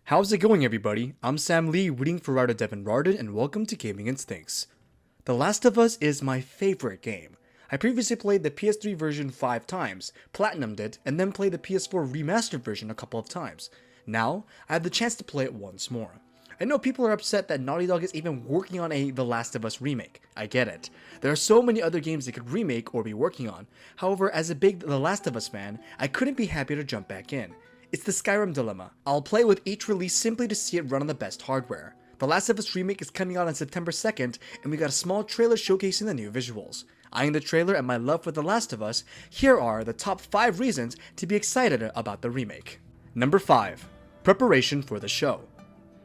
How's it going, everybody? I'm Sam Lee, reading for writer Devin Rardin, and welcome to Gaming Instincts. The Last of Us is my favorite game. I previously played the PS3 version 5 times, platinumed it, and then played the PS4 remastered version a couple of times. Now, I have the chance to play it once more. I know people are upset that Naughty Dog is even working on a The Last of Us Remake. I get it. There are so many other games they could remake or be working on. However, as a big The Last of Us fan, I couldn't be happier to jump back in. It's the Skyrim dilemma. I'll play with each release simply to see it run on the best hardware. The Last of Us Remake is coming out on September 2nd, and we got a small trailer showcasing the new visuals. Eyeing the trailer and my love for The Last of Us, here are the top 5 reasons to be excited about the remake. Number 5. Preparation for the show.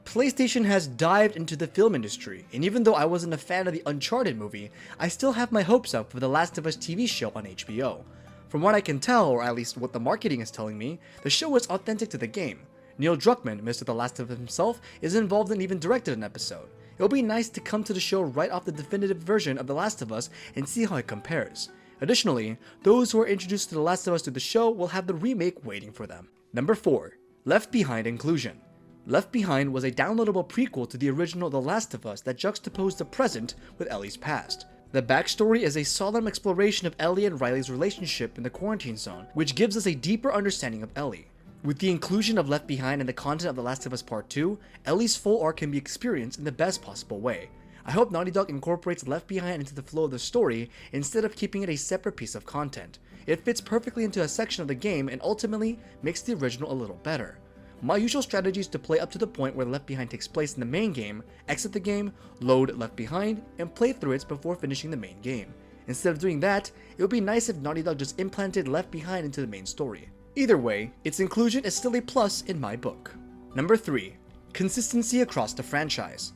PlayStation has dived into the film industry, and even though I wasn't a fan of the Uncharted movie, I still have my hopes up for The Last of Us TV show on HBO. From what I can tell, or at least what the marketing is telling me, the show is authentic to the game. Neil Druckmann, Mr. The Last of Us himself, is involved and even directed an episode. It'll be nice to come to the show right off the definitive version of The Last of Us and see how it compares. Additionally, those who are introduced to The Last of Us through the show will have the remake waiting for them. Number 4. Left Behind inclusion. Left Behind was a downloadable prequel to the original The Last of Us that juxtaposed the present with Ellie's past. The backstory is a solemn exploration of Ellie and Riley's relationship in the quarantine zone, which gives us a deeper understanding of Ellie. With the inclusion of Left Behind and the content of The Last of Us Part 2, Ellie's full arc can be experienced in the best possible way. I hope Naughty Dog incorporates Left Behind into the flow of the story instead of keeping it a separate piece of content. It fits perfectly into a section of the game and ultimately makes the original a little better. My usual strategy is to play up to the point where Left Behind takes place in the main game, exit the game, load Left Behind, and play through it before finishing the main game. Instead of doing that, it would be nice if Naughty Dog just implanted Left Behind into the main story. Either way, its inclusion is still a plus in my book. Number 3. Consistency across the franchise.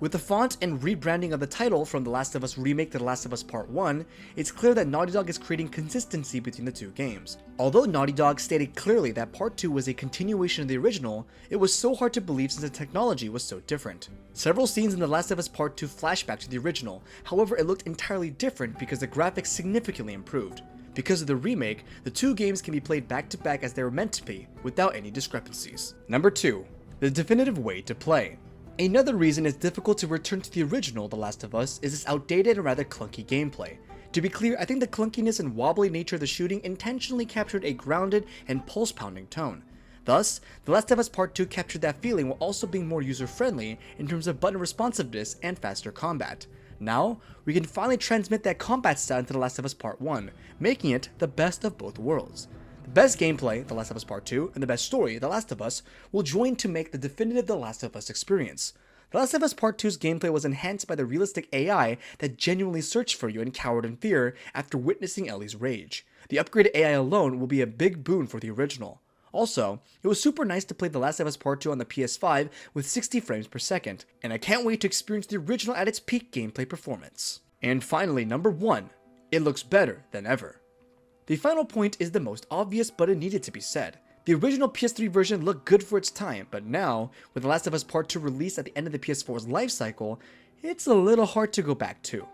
With the font and rebranding of the title from The Last of Us Remake to The Last of Us Part 1, it's clear that Naughty Dog is creating consistency between the two games. Although Naughty Dog stated clearly that Part 2 was a continuation of the original, it was so hard to believe since the technology was so different. Several scenes in The Last of Us Part 2 flashback to the original, however it looked entirely different because the graphics significantly improved. Because of the remake, the two games can be played back to back as they were meant to be, without any discrepancies. Number 2. The definitive way to play. Another reason it's difficult to return to the original The Last of Us is its outdated and rather clunky gameplay. To be clear, I think the clunkiness and wobbly nature of the shooting intentionally captured a grounded and pulse-pounding tone. Thus, The Last of Us Part 2 captured that feeling while also being more user-friendly in terms of button responsiveness and faster combat. Now, we can finally transmit that combat style into The Last of Us Part 1, making it the best of both worlds. The best gameplay, The Last of Us Part 2, and the best story, The Last of Us, will join to make the definitive The Last of Us experience. The Last of Us Part 2's gameplay was enhanced by the realistic AI that genuinely searched for you and cowered in fear after witnessing Ellie's rage. The upgraded AI alone will be a big boon for the original. Also, it was super nice to play The Last of Us Part 2 on the PS5 with 60 frames per second, and I can't wait to experience the original at its peak gameplay performance. And finally, number 1, it looks better than ever. The final point is the most obvious, but it needed to be said. The original PS3 version looked good for its time, but now, with The Last of Us Part 2 released at the end of the PS4's life cycle, it's a little hard to go back to.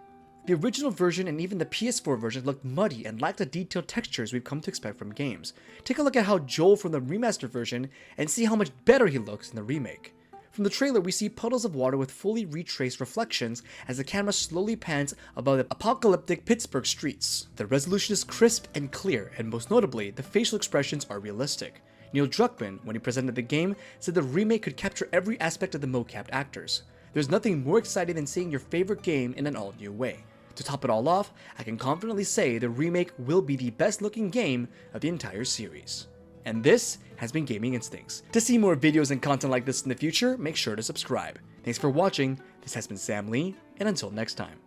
The original version and even the PS4 version looked muddy and lacked the detailed textures we've come to expect from games. Take a look at how Joel from the remastered version and see how much better he looks in the remake. From the trailer, we see puddles of water with fully retraced reflections as the camera slowly pans above the apocalyptic Pittsburgh streets. The resolution is crisp and clear, and most notably, the facial expressions are realistic. Neil Druckmann, when he presented the game, said the remake could capture every aspect of the mocapped actors. There's nothing more exciting than seeing your favorite game in an all-new way. To top it all off, I can confidently say the remake will be the best looking game of the entire series. And this has been Gaming Instincts. To see more videos and content like this in the future, make sure to subscribe. Thanks for watching, this has been Sam Lee, and until next time.